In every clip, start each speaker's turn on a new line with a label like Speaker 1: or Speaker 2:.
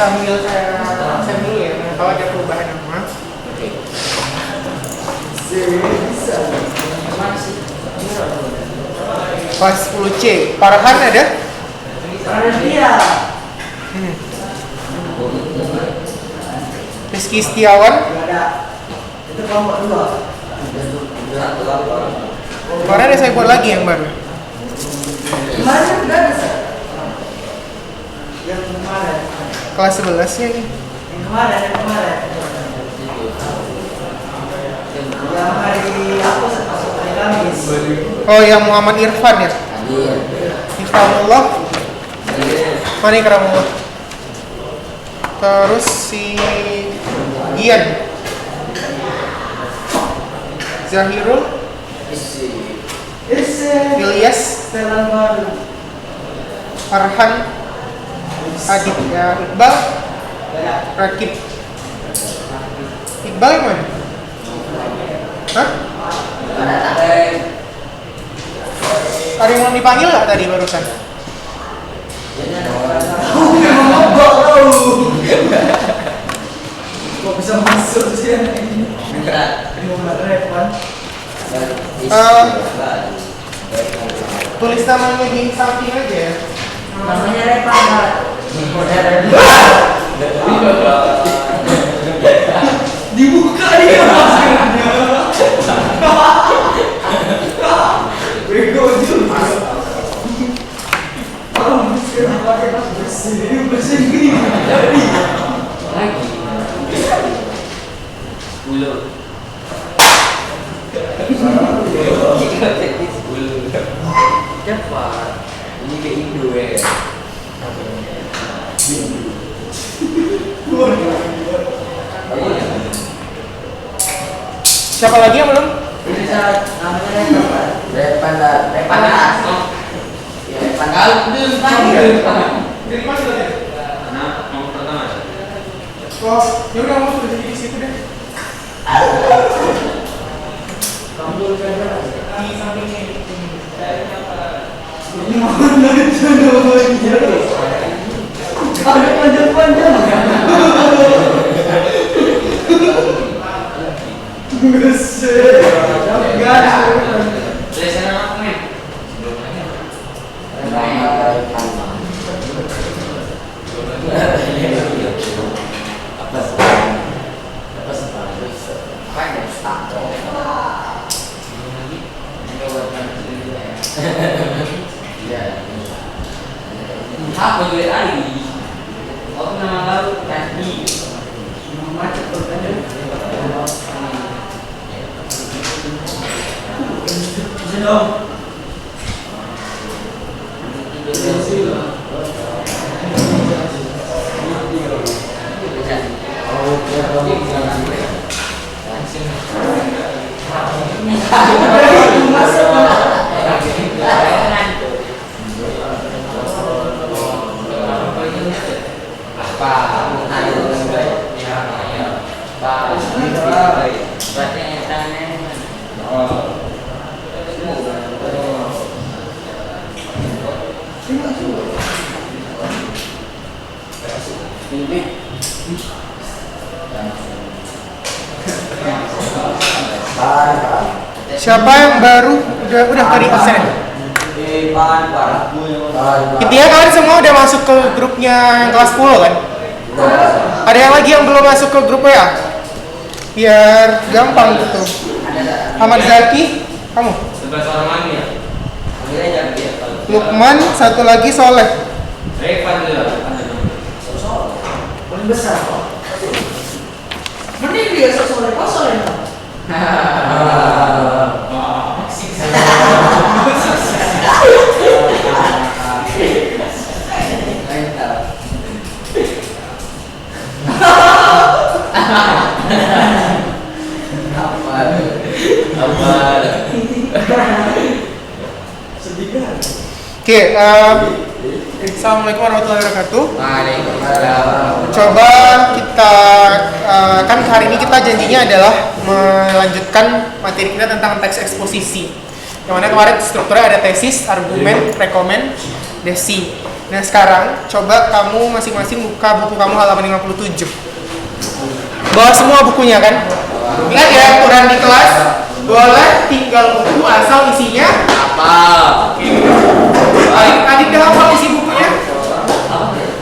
Speaker 1: sambil saya absen dulu ya, kalau ada perubahan nama.
Speaker 2: Oke.
Speaker 1: Kelas 10C, Farhan ada?
Speaker 3: Dia.
Speaker 1: Rizky Setiawan?
Speaker 3: Ada. Itu kelompok 2.
Speaker 1: Kemarin ada saya buat lagi yang baru.
Speaker 3: Kemarin udah bisa. Yang kemarin.
Speaker 1: Kelas 11 nya nih.
Speaker 3: Yang kemarin. Yang hari apa masuk hari Kamis.
Speaker 1: Oh, yang Muhammad Irfan ya? Irfanullah. Mana Ikramullah? Terus si Gian. Zahirul. Ilyas.
Speaker 3: Setelan baru.
Speaker 1: Farhan. Aditya. Iqbal. Rakib. Iqbal yang mana? Hah? Ada yang mau dipanggil nggak tadi barusan?
Speaker 3: Kok bisa masuk sih anak ini? Muhammad Revan.
Speaker 1: Tulis namanya di samping aja ya.
Speaker 3: Namanya Revan. Dibuka dia maskernya. Bego juga. Masker pakai masker bersih gini.
Speaker 2: Lagi. Bulu. Cepat. Ini ke Indo ya.
Speaker 1: Siapa lagi yang belum?
Speaker 3: Ini saat namanya Revan.
Speaker 2: Repan. Ya, Repan.
Speaker 1: Dari mana tadi?
Speaker 2: Nah, nomor pertama.
Speaker 1: Oh, ya udah mau sudah di situ deh. Di sampingnya ini.
Speaker 3: Ini mana itu namanya? Ada panjang-panjang. Buset.
Speaker 2: Tulisan apa nih? Apa duit lagi? Aku nama lalu tadi.
Speaker 3: Macet pertanyaan. Senang.
Speaker 1: Siapa yang baru? Udah tadi absen. Intinya kalian semua udah masuk ke grupnya yang kelas 10 kan? Ada yang lagi yang belum masuk ke grup ya? Biar gampang gitu. Ahmad Zaki, kamu?
Speaker 2: Sebelas orang lagi ya?
Speaker 1: Lukman, satu lagi Soleh.
Speaker 2: Revan dulu.
Speaker 3: Paling besar kok. Mending dia sore kosong ya.
Speaker 1: Oke, Assalamualaikum warahmatullahi wabarakatuh.
Speaker 2: Waalaikumsalam.
Speaker 1: Coba kita kan hari ini kita janjinya adalah melanjutkan materi kita tentang teks eksposisi. Yang mana kemarin strukturnya ada tesis, argumen, rekomen, desi. Nah sekarang coba kamu masing-masing buka buku kamu halaman 57. Bawa semua bukunya kan? Ingat ya aturan di kelas, boleh tinggal buku asal isinya
Speaker 2: Apa?
Speaker 1: Adik dah hafal isi bukunya?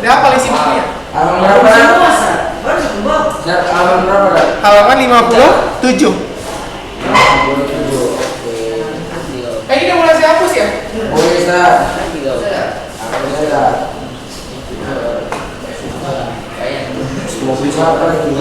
Speaker 1: Dah hafal isi bukunya?
Speaker 3: Halaman berapa? Semua, Sar. Baru satu bab.
Speaker 4: Halaman berapa dah?
Speaker 1: Halaman 57. Ini udah mulai saya hapus ya?
Speaker 4: Boleh Ustaz. Aku sudah. Mau bisa apa lagi?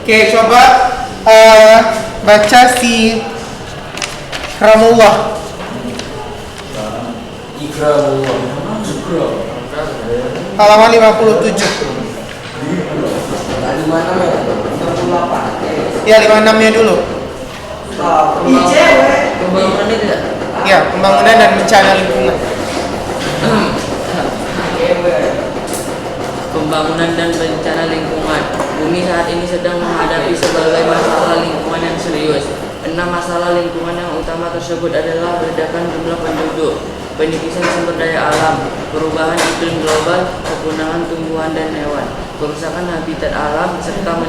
Speaker 1: Oke, coba baca si Ramullah. Halaman 57.
Speaker 4: Di mana ya? 38.
Speaker 1: Ya, 56-nya dulu.
Speaker 3: Ih, cewek.
Speaker 2: Pembangunan itu tidak?
Speaker 1: Ya, pembangunan dan bencana lingkungan.
Speaker 2: Pembangunan dan bencana lingkungan. Bumi saat ini sedang menghadapi sebagai masalah lingkungan yang serius. 6 masalah lingkungan yang utama tersebut adalah ledakan jumlah penduduk, penipisan sumber daya alam, perubahan iklim global, kepunahan tumbuhan dan hewan, kerusakan habitat alam, serta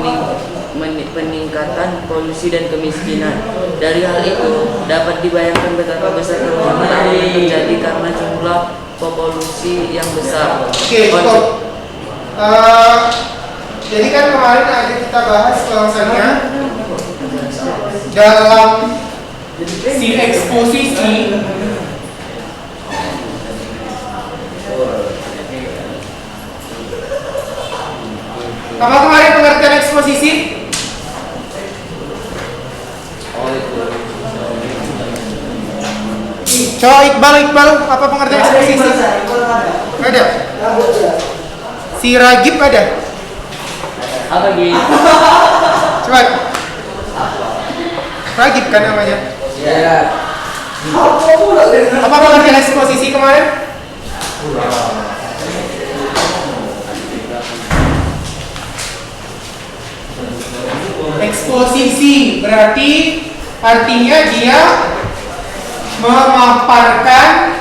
Speaker 2: peningkatan polusi dan kemiskinan. Dari hal itu dapat dibayangkan betapa besar kerusakan yang terjadi karena jumlah populasi yang besar.
Speaker 1: Oke, cukup. Jadi kan kemarin ada kita bahas bahwasannya dalam si eksposisi apa kemarin pengertian eksposisi? Coba Iqbal, apa pengertian eksposisi? Ada? Si Ragib ada?
Speaker 2: Apa gitu?
Speaker 1: Coba. Ragib kan namanya?
Speaker 4: Ya.
Speaker 1: Apa pengertian eksposisi kemarin? Eksposisi berarti artinya dia memaparkan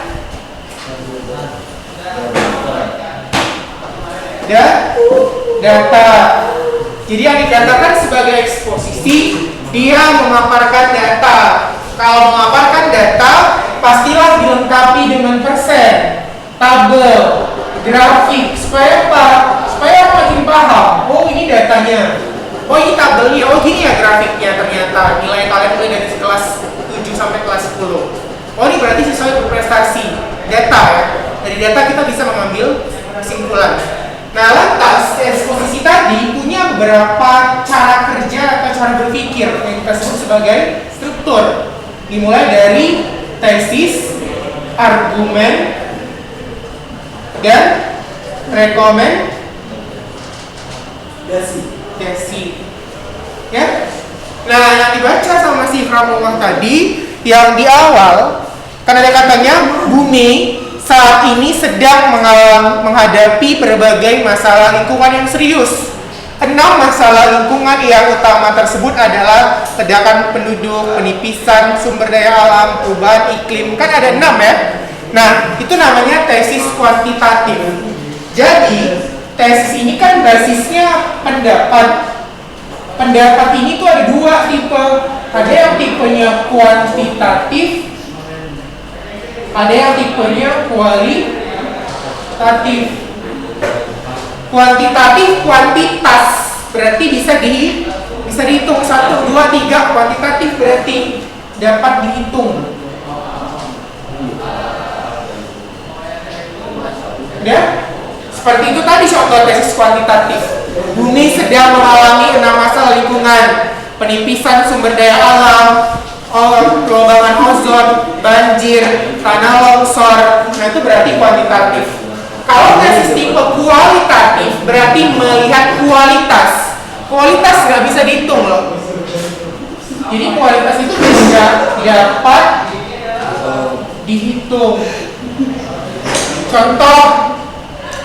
Speaker 1: data. Jadi yang dikatakan sebagai eksposisi, dia memaparkan data. Kalau memaparkan data, pastilah dilengkapi dengan persen, tabel, grafik. Supaya apa? Supaya makin paham. Oh ini datanya. Oh ini tabelnya. Oh gini ya grafiknya ternyata. Nilai kalian mulai dari kelas 7 sampai kelas 10. Oh ini berarti sesuai berprestasi. Data ya. Dari data kita bisa mengambil kesimpulan. Nah, lantas eksposisi tadi punya beberapa cara kerja atau cara berpikir yang kita sebut sebagai struktur. Dimulai dari tesis, argumen, dan rekomendasi. Ya. Nah, yang dibaca sama si Ramullah tadi, yang di awal, kan ada katanya bumi saat ini sedang menghadapi berbagai masalah lingkungan yang serius. 6 masalah lingkungan yang utama tersebut adalah ledakan penduduk, penipisan sumber daya alam, perubahan iklim. Kan ada 6 ya. Nah, itu namanya tesis kuantitatif. Jadi, tesis ini kan basisnya pendapat. Pendapat ini tuh ada dua tipe. Ada yang tipenya kuantitatif, ada yang tipenya kualitatif. Kuantitatif kuantitas, berarti bisa dihitung 1, 2, 3. Kuantitatif berarti dapat dihitung. Ya, seperti itu tadi contoh tesis kuantitatif. Bumi sedang mengalami 6 masalah lingkungan: penipisan sumber daya alam, gelombang ozon, banjir, tanah longsor. Nah, itu berarti kuantitatif. Kalau tesis tipe kualitatif berarti melihat kualitas. Kualitas nggak bisa dihitung loh. Jadi kualitas itu bisa dapat dihitung. Contoh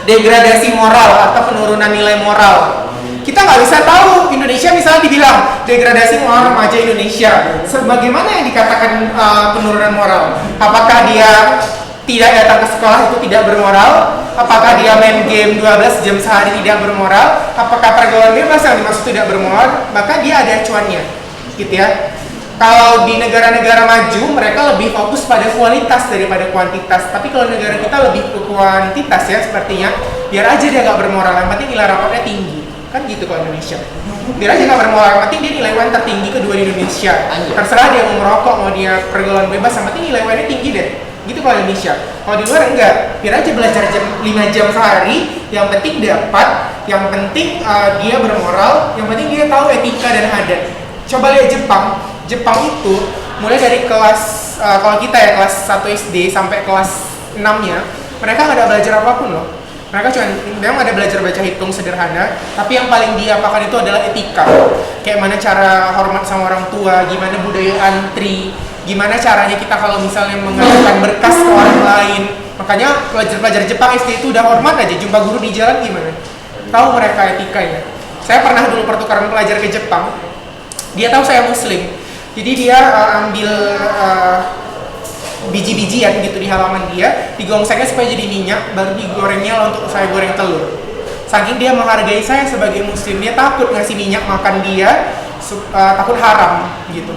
Speaker 1: degradasi moral atau penurunan nilai moral. Kita nggak bisa tahu. Indonesia misalnya dibilang degradasi moral remaja Indonesia. Sebagaimana yang dikatakan penurunan moral? Apakah dia tidak datang ke sekolah itu tidak bermoral? Apakah dia main game 12 jam sehari tidak bermoral? Apakah pergaulan bebas yang dimaksud tidak bermoral? Maka dia ada acuannya, gitu ya. Kalau di negara-negara maju, mereka lebih fokus pada kualitas daripada kuantitas. Tapi kalau negara kita lebih ke kuantitas ya, sepertinya. Biar aja dia nggak bermoral, yang penting nilai rapotnya tinggi. Kan gitu kalau Indonesia. Biar aja nggak bermoral, yang penting dia nilai UN tertinggi kedua di Indonesia. Terserah dia mau merokok, mau dia pergaulan bebas, yang penting nilai UN-nya tinggi deh. Gitu kalau Indonesia. Kalau di luar enggak. Biar aja belajar 5 jam sehari, yang penting dapat, yang penting dia bermoral, yang penting dia tahu etika dan adat. Coba lihat Jepang. Jepang itu mulai dari kelas kalau kita ya kelas 1 SD sampai kelas 6-nya, mereka nggak ada belajar apapun loh. Mereka cuma memang ada belajar baca hitung sederhana, tapi yang paling diapakan itu adalah etika. Kayak mana cara hormat sama orang tua, gimana budaya antri, gimana caranya kita kalau misalnya mengajukan berkas ke orang lain. Makanya pelajar-pelajar Jepang SD itu udah hormat aja, jumpa guru di jalan gimana. Tahu mereka etikanya. Saya pernah dulu pertukaran pelajar ke Jepang. Dia tahu saya Muslim. Jadi dia ambil biji-bijian gitu di halaman dia, digongsengnya supaya jadi minyak, baru digorengnya lah untuk saya goreng telur. Saking dia menghargai saya sebagai Muslim, dia takut ngasih minyak makan dia, takut haram gitu.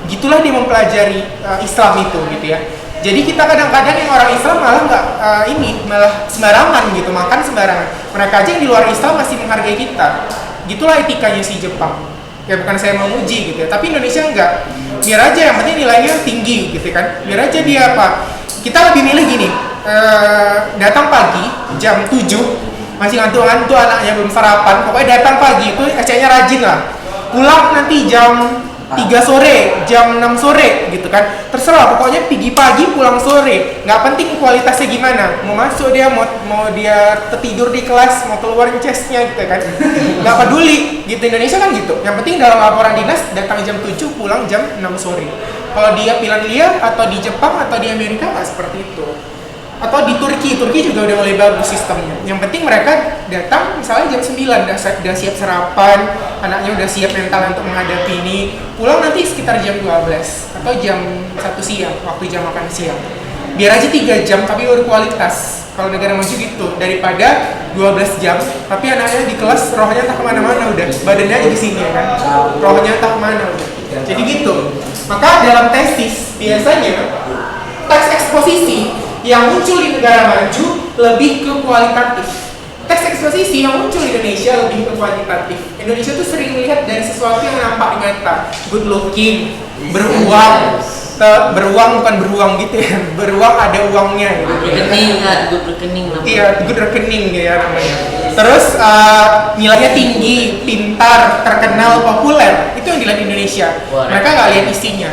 Speaker 1: Gitulah dia mempelajari Islam itu gitu ya. Jadi kita kadang-kadang yang orang Islam malah malah sembarangan gitu, makan sembarangan. Mereka aja yang di luar Islam masih menghargai kita. Gitulah etikanya si Jepang. Ya bukan saya memuji gitu ya, tapi Indonesia enggak. Biar aja yang penting nilainya tinggi gitu kan. Biar aja dia apa? Kita lebih milih gini. Datang pagi jam 7 masih ngantuk-ngantuk, anaknya belum sarapan. Pokoknya datang pagi itu SC-nya rajin lah. Pulang nanti jam 3 sore, jam 6 sore gitu kan. Terserah, pokoknya pergi pagi pulang sore. Nggak penting kualitasnya gimana. Mau masuk dia, mau dia tertidur di kelas, mau keluar chestnya gitu kan. Nggak peduli, gitu. Indonesia kan gitu. Yang penting dalam laporan dinas datang jam 7, pulang jam 6 sore. Kalau dia Finlandia atau di Jepang atau di Amerika nggak seperti itu. Atau di Turki juga udah mulai bagus sistemnya. Yang penting mereka datang misalnya jam 9 udah siap sarapan, anaknya udah siap mental untuk menghadapi ini. Pulang nanti sekitar jam 12 atau jam 1 siang, waktu jam makan siang. Biar aja 3 jam tapi berkualitas. Kalau negara maju gitu, daripada 12 jam tapi anaknya di kelas rohnya entah kemana-mana udah, badannya aja di sini ya kan, rohnya entah kemana udah. Jadi gitu. Maka dalam tesis biasanya teks eksposisi yang muncul di negara maju lebih ke kualitatif. Teks eksposisi yang muncul di Indonesia lebih ke kuantitatif. Indonesia tuh sering melihat dari sesuatu yang nampak nyata, good looking, beruang, bukan beruang gitu ya, beruang ada uangnya gitu.
Speaker 2: Rekening, good rekening namanya.
Speaker 1: Iya, good rekening ya namanya. Terus nilainya tinggi, pintar, terkenal, populer, itu yang dilihat di Indonesia. Mereka nggak lihat isinya,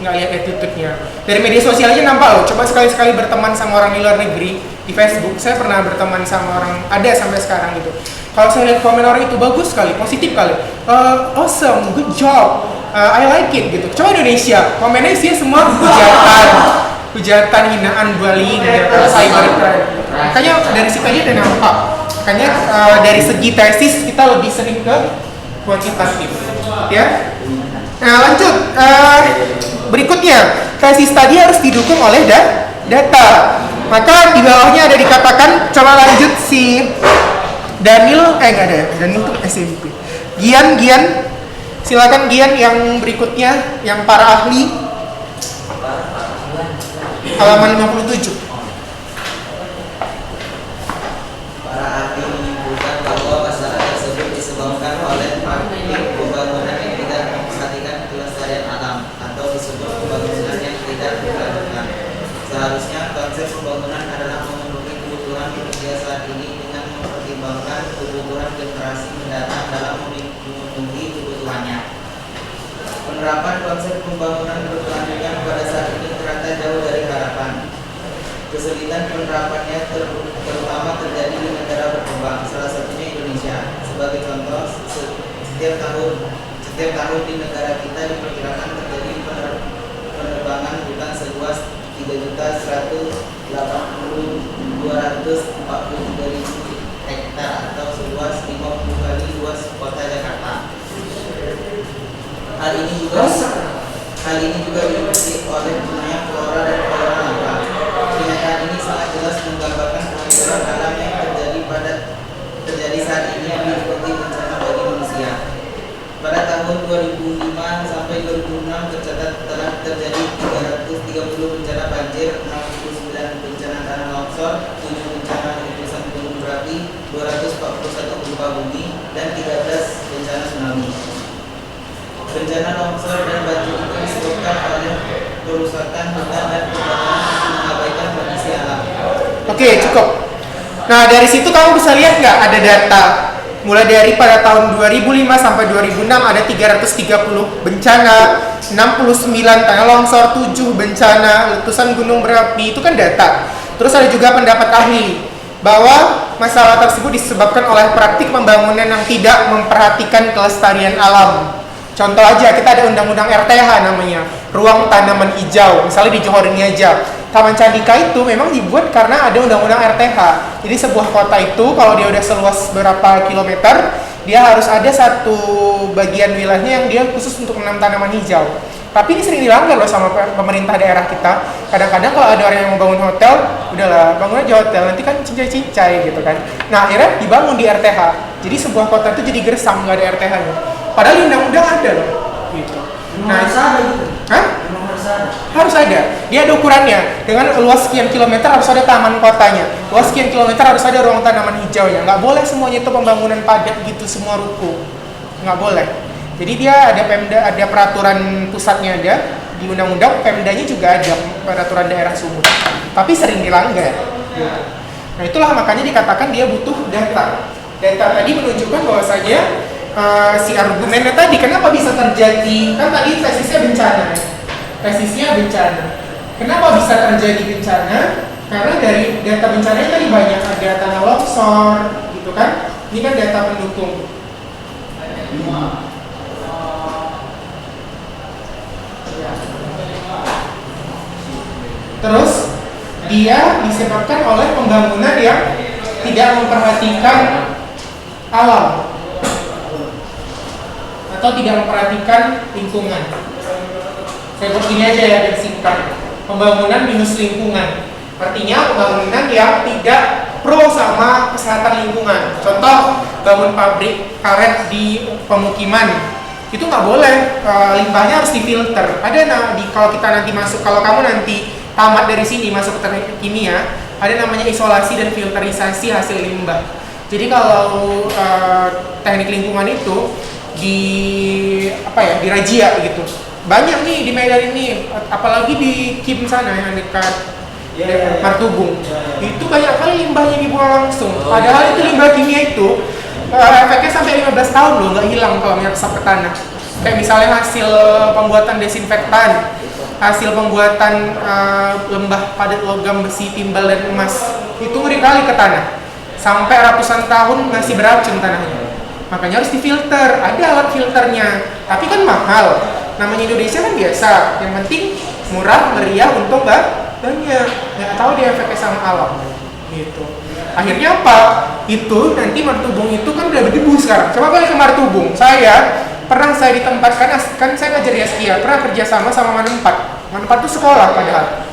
Speaker 1: nggak lihat attitude-nya. Dari media sosial aja nampak loh. Coba sekali-sekali berteman sama orang di luar negeri di Facebook. Saya pernah berteman sama orang, ada sampai sekarang gitu. Kalau saya lihat komen orang itu bagus sekali, positif kali, awesome, good job, I like it gitu. Coba Indonesia, komennya sih semua hujatan, hinaan, bullying, cybercrime. Makanya dari situ aja udah nampak. Makanya dari segi tesis kita lebih sering ke kuantitatif, ya. Nah lanjut, berikutnya tesis tadi harus didukung oleh data. Maka di bawahnya ada dikatakan, coba lanjut si Daniel, enggak ada ya, Daniel itu SMP. Gian, silakan Gian yang berikutnya, yang para ahli, halaman 57.
Speaker 5: Para ahli menyimpulkan bahwa masalah tersebut disebabkan oleh praktik pembangunan yang tidak memperhatikan kelestarian alam atau disebut pembangunan yang tidak berkelanjutan. Seharusnya konsep pembangunan adalah memenuhi kebutuhan manusia saat ini dengan mempertimbangkan kebutuhan generasi mendatang dalam memenuhi kebutuhannya. Penerapan konsep pembangunan berkelanjutan pada saat ini ternyata jauh dari harapan. Kesulitan penerapannya terutama terjadi di negara berkembang, salah satunya Indonesia. Sebagai contoh, setiap tahun di negara kita diperkirakan terjadi penebangan hutan seluas 3.180.243.000 hektar atau seluas 50 kali luas kota Jakarta. Hal ini juga diikuti oleh dunia flora dan fauna lokal. Kenyataan ini sangat jelas menggambarkan kehancuran alam yang terjadi saat ini yang diikuti bencana bagi manusia. Pada tahun 2005 sampai 2006 tercatat telah terjadi 330 bencana banjir, 69 bencana tanah longsor, 7 bencana letusan gunung berapi, 241 gempa bumi, dan 13 bencana tsunami. Bencana longsor dan banjir itu disebabkan oleh kerusakan hutan dan pembangunan yang mengabaikan kondisi alam.
Speaker 1: Oke, cukup. Nah, dari situ kamu bisa lihat nggak ada data. Mulai dari pada tahun 2005 sampai 2006 ada 330 bencana, 69 tanah longsor, 7 bencana, letusan gunung berapi, itu kan data. Terus ada juga pendapat ahli bahwa masalah tersebut disebabkan oleh praktik pembangunan yang tidak memperhatikan kelestarian alam. Contoh aja, kita ada undang-undang RTH namanya, ruang tanaman hijau, misalnya di Johor ini aja. Taman Candika itu memang dibuat karena ada undang-undang RTH. Jadi sebuah kota itu kalau dia udah seluas berapa kilometer, dia harus ada satu bagian wilayahnya yang dia khusus untuk menanam tanaman hijau. Tapi ini sering dilanggar loh sama pemerintah daerah kita. Kadang-kadang kalau ada orang yang mau bangun hotel, udahlah bangun aja hotel, nanti kan cincai-cincai gitu kan. Nah akhirnya dibangun di RTH. Jadi sebuah kota itu jadi gersang, nggak ada RTH-nya. Padahal undang-undang ada loh. Gitu. Nah,
Speaker 3: Harus ada gitu.
Speaker 1: Hah?
Speaker 3: Memang harus ada.
Speaker 1: Harus ada. Dia ada ukurannya. Dengan luas sekian kilometer harus ada taman kotanya. Luas sekian kilometer harus ada ruang tanaman hijaunya. Nggak boleh semuanya itu pembangunan padat gitu semua ruko. Nggak boleh. Jadi dia ada Pemda, ada peraturan pusatnya ada di undang-undang, Pemdanya juga ada peraturan daerah Sumut. Tapi sering dilanggar. Nah itulah makanya dikatakan dia butuh data. Data tadi menunjukkan bahwasanya si argumennya tadi kenapa bisa terjadi, kan tadi tesisnya bencana. Tesisnya bencana. Kenapa bisa terjadi bencana? Karena dari data bencananya tadi banyak, ada tanah longsor, gitu kan? Ini kan data pendukung. Terus dia disebabkan oleh pembangunan yang tidak memperhatikan alam atau tidak memperhatikan lingkungan. Saya buat gini aja ya, yang singkat. Pembangunan minus lingkungan. Artinya pembangunan yang tidak pro sama kesehatan lingkungan. Contoh, bangun pabrik karet di pemukiman. Itu nggak boleh, limbahnya harus difilter. Ada kalau kita nanti masuk, kalau kamu nanti tamat dari sini masuk ke teknik kimia, ada namanya isolasi dan filterisasi hasil limbah. Jadi kalau teknik lingkungan itu dirajia gitu. Banyak nih di Medan ini, apalagi di Kim sana yang dekat Martubung. Itu banyak kali limbahnya dibuang langsung. Padahal itu limbah kimia itu efeknya sampai 15 tahun loh, nggak hilang kalau meresap ke tanah. Kayak misalnya hasil pembuatan desinfektan, hasil pembuatan lembah padat logam, besi, timbal, dan emas, itu ngeri kali ke tanah. Sampai ratusan tahun masih beracun tanahnya. Makanya harus difilter, ada alat filternya. Tapi kan mahal. Namanya Indonesia kan biasa, yang penting murah, meriah, untung banyak. Nggak tahu dia efeknya sama alam. Gitu. Akhirnya apa? Itu nanti Martubung itu kan udah berdebu sekarang. Coba balik ke Martubung. Saya ditempatkan, kan saya ngajar di Askia, pernah kerja sama Manempat. Manempat itu sekolah padahal.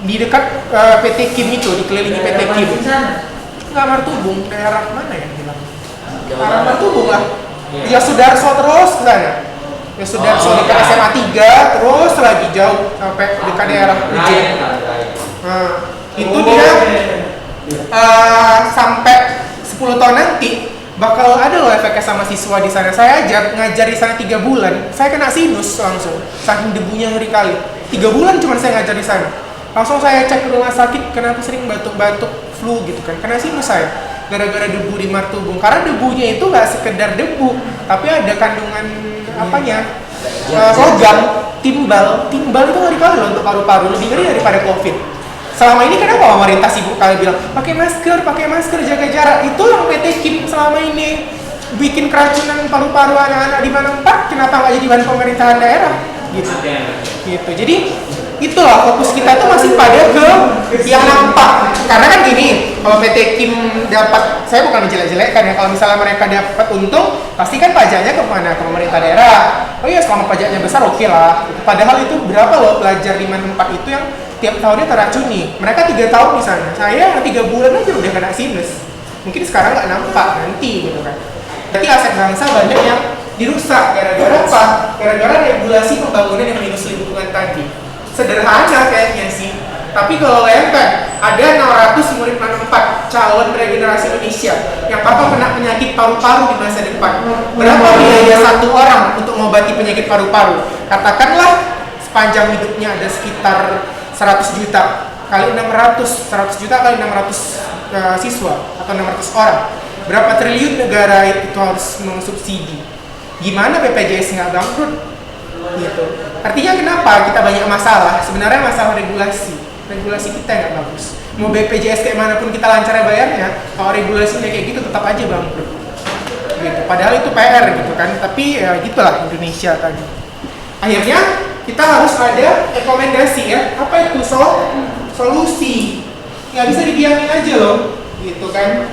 Speaker 1: di dekat PT Kim itu, dikelilingi PT Kim. Nggak Martubung, daerah mana ya bilang? Arah Martubung lah. Ya Sudarso terus ke sana. Ya Sudarso dekat SMA 3 terus lagi jauh sampai dekat daerah Ujen. Nah, itu dia sampai 10 tahun nanti bakal ada loh efeknya sama siswa di sana. Saya aja ngajar di sana 3 bulan, saya kena sinus langsung, saking debunya ngeri kali. 3 bulan cuma saya ngajar di sana. Langsung saya cek ke rumah sakit, kenapa sering batuk-batuk, flu gitu kan, kena sinus saya. Gara-gara debu di Martubung. Karena debunya itu nggak sekedar debu, tapi ada kandungan apanya? Logam, timbal. Timbal itu ngeri kali loh untuk paru-paru, lebih ngeri daripada COVID. Selama ini kenapa pemerintah sibuk kali bilang pakai masker, jaga jarak? Itu yang PT Kim selama ini bikin keracunan paru-paru anak-anak di mana empat, kenapa nggak jadi bahan pemerintahan daerah? Gitu. Jadi itulah fokus kita itu masih pada ke yang nampak. Karena kan gini, kalau PT Kim dapat, saya bukan menjelek-jelekkan ya, kalau misalnya mereka dapat untung, pasti kan pajaknya kemana? Ke pemerintah daerah. Oh iya, selama pajaknya besar oke lah. Padahal itu berapa loh pelajar di mana tempat itu yang tiap tahunnya teracuni. Mereka 3 tahun di sana. Saya 3 bulan aja udah kena sinus. Mungkin sekarang nggak nampak nanti gitu kan. Berarti aset bangsa banyak yang dirusak gara-gara apa? Gara-gara regulasi pembangunan yang minus lingkungan tadi. Sederhana kayaknya sih. Tapi kalau bayangkan ada 694 calon regenerasi Indonesia yang bakal kena penyakit paru-paru di masa depan. Berapa biaya satu orang untuk mengobati penyakit paru-paru? Katakanlah sepanjang hidupnya ada sekitar 100 juta kali 600, 100 juta kali 600 siswa atau 600 orang. Berapa triliun negara itu harus mensubsidi? Gimana BPJS nggak bangkrut? Gitu. Artinya kenapa kita banyak masalah? Sebenarnya masalah regulasi. Regulasi kita nggak bagus. Mau BPJS kayak manapun kita lancar bayarnya, kalau regulasinya kayak gitu tetap aja bangkrut. Gitu. Padahal itu PR gitu kan. Tapi ya gitulah Indonesia tadi. Akhirnya kita harus ada rekomendasi ya. Apa itu solusi? Nggak bisa didiamin aja loh, gitu kan?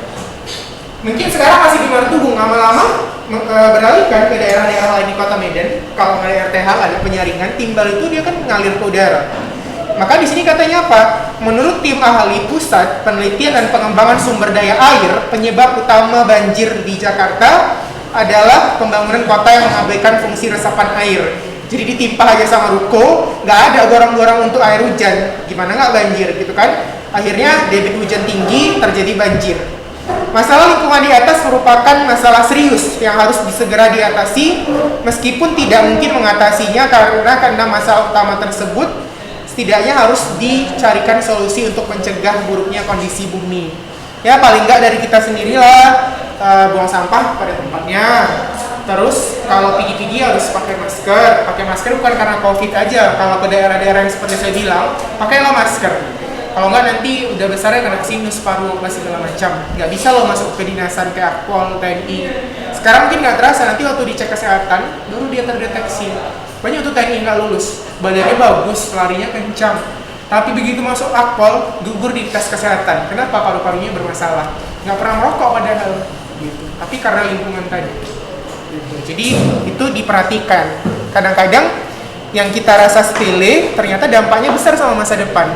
Speaker 1: Mungkin sekarang masih di Martubung, lama-lama beralihkan ke daerah-daerah lain di Kota Medan. Kalau ada RTH, ada penyaringan, timbal itu dia kan ngalir ke udara. Maka di sini katanya apa? Menurut tim ahli Pusat Penelitian dan Pengembangan Sumber Daya Air, penyebab utama banjir di Jakarta adalah pembangunan kota yang mengabaikan fungsi resapan air. Jadi ditimpa aja sama ruko, nggak ada gorong-gorong untuk air hujan, gimana nggak banjir gitu kan? Akhirnya debit hujan tinggi, terjadi banjir. Masalah lingkungan di atas merupakan masalah serius yang harus segera diatasi, meskipun tidak mungkin mengatasinya karena masalah utama tersebut setidaknya harus dicarikan solusi untuk mencegah buruknya kondisi bumi. Ya paling nggak dari kita sendirilah, buang sampah pada tempatnya. Terus kalau pergi-pergi harus pakai masker. Pakai masker bukan karena COVID aja. Kalau ke daerah-daerah yang seperti saya bilang, pakailah masker. Kalau nggak nanti udah besarnya kena sinus, paru, apa segala macam. Nggak bisa lo masuk ke dinasan kayak Akpol, TNI. Sekarang mungkin nggak terasa, nanti waktu dicek kesehatan baru dia terdeteksi. Banyak tuh TNI nggak lulus, badannya bagus, larinya kencang. Tapi begitu masuk Akpol, gugur di tes kesehatan. Kenapa? Paru-parunya bermasalah. Nggak pernah merokok padahal. Gitu. Tapi karena lingkungan tadi. Gitu. Jadi itu diperhatikan. Kadang-kadang yang kita rasa sepele ternyata dampaknya besar sama masa depan.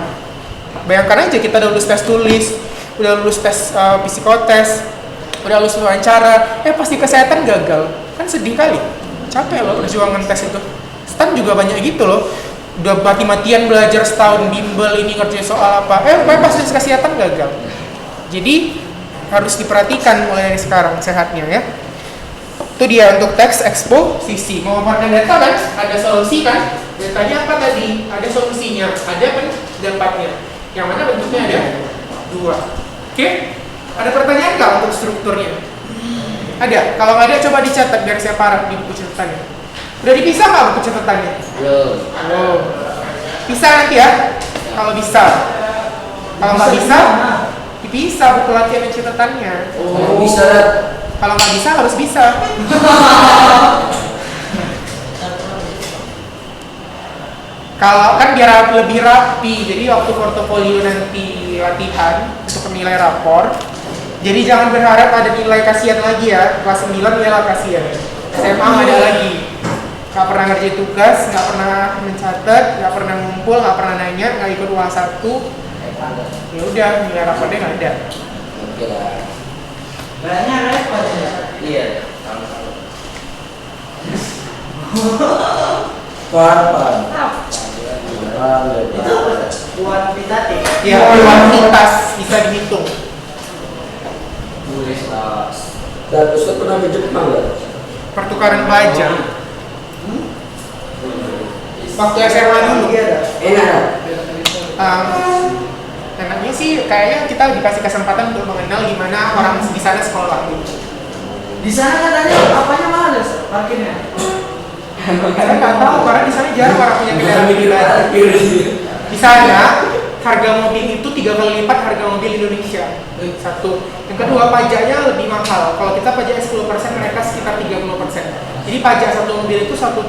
Speaker 1: Bayangkan aja kita udah lulus tes tulis, udah lulus tes psikotes, udah lulus wawancara, pasti kesehatan gagal. Kan sedih kali. Capek loh perjuangan tes itu. Stan juga banyak gitu loh. Udah mati-matian belajar setahun bimbel ini ngerjain soal apa, pasti kesehatan gagal. Jadi harus diperhatikan mulai dari sekarang sehatnya ya. Itu dia untuk teks eksposisi. Mau memaparkan data kan? Ada solusi kan? Datanya apa tadi? Ada solusinya, ada pendapatnya. Yang mana bentuknya ada 2. Oke? Ada pertanyaan nggak untuk strukturnya? Ada? Kalau nggak ada coba dicatat biar saya parah di buku catatannya. Udah dipisah nggak buku catatannya?
Speaker 2: Belum.
Speaker 1: Oh. Bisa nanti ya? Kalau bisa. Kalau nggak bisa, dipisah buku latihan dan catatannya.
Speaker 4: Oh, bisa lah.
Speaker 1: Kalau nggak bisa harus bisa. Kalau kan biar lebih rapi, jadi waktu portofolio nanti latihan untuk nilai rapor, jadi jangan berharap ada nilai kasihan lagi ya. Kelas 9 nilai kasihan, SMA ada lagi. nggak pernah ngerjain tugas, nggak pernah mencatat, nggak pernah ngumpul, nggak pernah nanya, nggak ikut UA1, ya udah nilai rapotnya nggak ada.
Speaker 4: Oke lah.
Speaker 3: Kayaknya repot ya.
Speaker 2: Iya.
Speaker 4: Apa?
Speaker 3: Itu kuantitatif.
Speaker 1: Ya, kuantitas bisa dihitung.
Speaker 2: Tulis tas.
Speaker 4: Dan Ustaz pernah ke Jepang nggak?
Speaker 1: Pertukaran pelajar. Waktu SMA dulu.
Speaker 4: Enak.
Speaker 1: Enaknya sih kayaknya kita dikasih kesempatan untuk mengenal gimana orang di sana sekolah.
Speaker 3: Di sana katanya apanya mahal ya, parkirnya?
Speaker 1: Saya nggak tahu karena di sana jarang orang punya kendaraan pribadi. Di sana harga mobil itu 3 kali lipat harga mobil Indonesia. Satu. Yang kedua, pajaknya lebih mahal. Kalau kita pajaknya 10%, mereka sekitar 30%. Jadi pajak satu mobil itu satu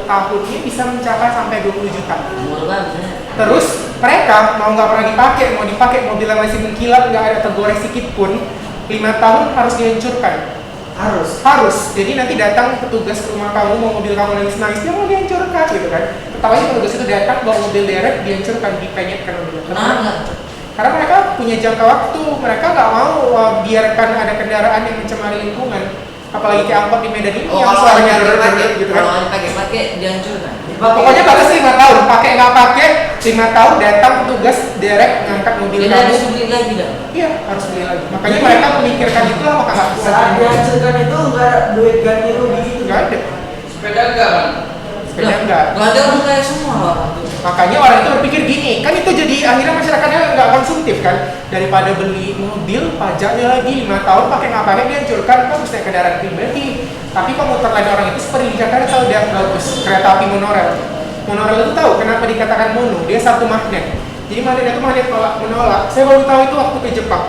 Speaker 1: tahunnya bisa mencapai sampai 20 juta.
Speaker 2: Murah banget.
Speaker 1: Terus mereka mau nggak pernah dipakai, mau dipakai mobil yang masih mengkilat, nggak ada tergores sedikit pun, 5 tahun harus dihancurkan. Harus. Jadi nanti datang petugas ke rumah kamu, mau mobil kamu nangis-nangis, dia mau dihancurkan gitu kan. Ketawanya petugas itu datang bawa mobil derek, dihancurkan, dipenyetkan mobil.
Speaker 2: Kenapa?
Speaker 1: Karena mereka punya jangka waktu, mereka nggak mau biarkan ada kendaraan yang mencemari lingkungan. Apalagi kayak angkot di Medan ini yang suaranya derek gitu kan.
Speaker 2: Kalau pakai dihancurkan.
Speaker 1: Pokoknya batas 5 tahun, pakai nggak pakai 5 tahun datang petugas derek ngangkat mobil
Speaker 2: Tidak
Speaker 1: kamu.
Speaker 2: harus beli lagi dah.
Speaker 1: Iya, harus beli lagi. Makanya mereka memikirkan itu lah, maka nggak bisa.
Speaker 3: Saat dihancurkan itu nggak ada duit ganti rugi gitu.
Speaker 1: Nggak ada.
Speaker 4: Sepeda enggak?
Speaker 1: Sepeda enggak.
Speaker 2: Gak ada orang kaya semua orang tuh.
Speaker 1: Makanya orang itu berpikir gini, kan itu jadi akhirnya masyarakatnya nggak konsumtif kan. Daripada beli mobil, pajaknya lagi 5 tahun pakai nggak pakai dihancurkan, kan bisa kendaraan pribadi. Tapi komuter lain orang itu seperti di Jakarta tahu dia bagus, kereta api monorail. Monorail itu tahu kenapa dikatakan mono, dia satu magnet. Jadi magnetnya itu magnet tolak menolak. Saya baru tahu itu waktu ke Jepang.